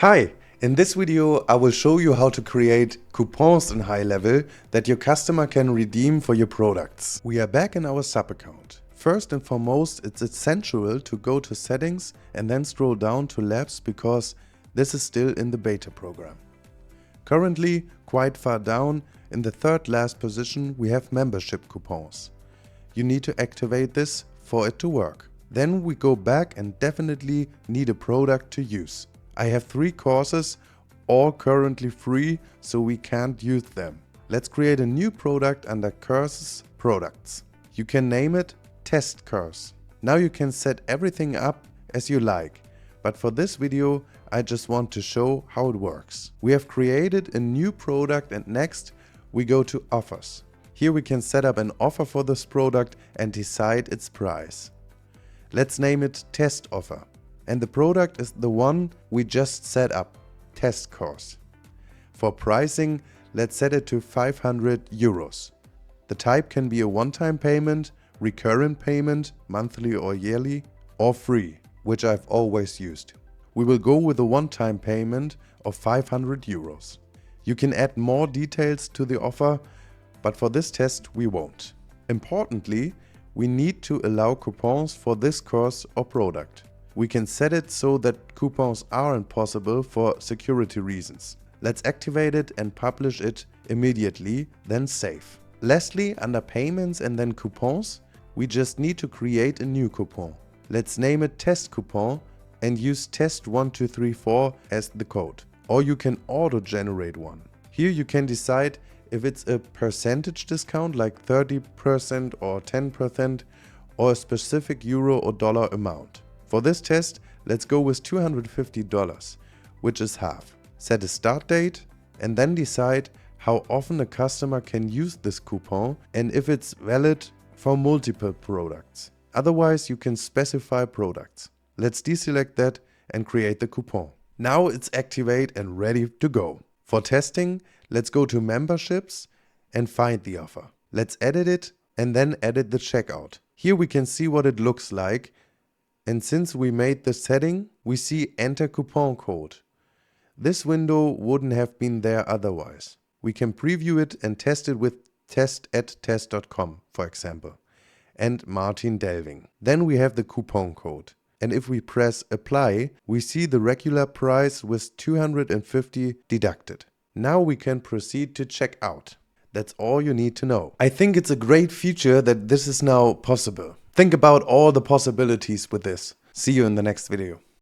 Hi! In this video I will show you how to create coupons in HighLevel that your customer can redeem for your products. We are back in our sub-account. First and foremost, it's essential to go to settings and then scroll down to labs because this is still in the beta program. Currently, quite far down, in the third last position, we have membership coupons. You need to activate this for it to work. Then we go back and definitely need a product to use. I have 3 courses, all currently free, so we can't use them. Let's create a new product under Courses Products. You can name it Test Course. Now you can set everything up as you like, but for this video I just want to show how it works. We have created a new product and next we go to Offers. Here we can set up an offer for this product and decide its price. Let's name it Test Offer. And the product is the one we just set up, Test Course. For pricing, let's set it to 500 euros. The type can be a one-time payment, recurrent payment, monthly or yearly, or free, which I've always used. We will go with a one-time payment of 500 euros. You can add more details to the offer, but for this test we won't. Importantly, we need to allow coupons for this course or product. We can set it so that coupons aren't possible for security reasons. Let's activate it and publish it immediately, then save. Lastly, under Payments and then Coupons, we just need to create a new coupon. Let's name it Test Coupon and use test1234 as the code. Or you can auto-generate one. Here you can decide if it's a percentage discount like 30% or 10% or a specific euro or dollar amount. For this test, let's go with $250, which is half. Set a start date and then decide how often a customer can use this coupon and if it's valid for multiple products. Otherwise, you can specify products. Let's deselect that and create the coupon. Now it's activated and ready to go. For testing, let's go to Memberships and find the offer. Let's edit it and then edit the checkout. Here we can see what it looks like. And since we made the setting, we see Enter Coupon Code. This window wouldn't have been there otherwise. We can preview it and test it with test@test.com, for example, and Martin Delving. Then we have the coupon code. And if we press Apply, we see the regular price with 250 deducted. Now we can proceed to check out. That's all you need to know. I think it's a great feature that this is now possible. Think about all the possibilities with this. See you in the next video.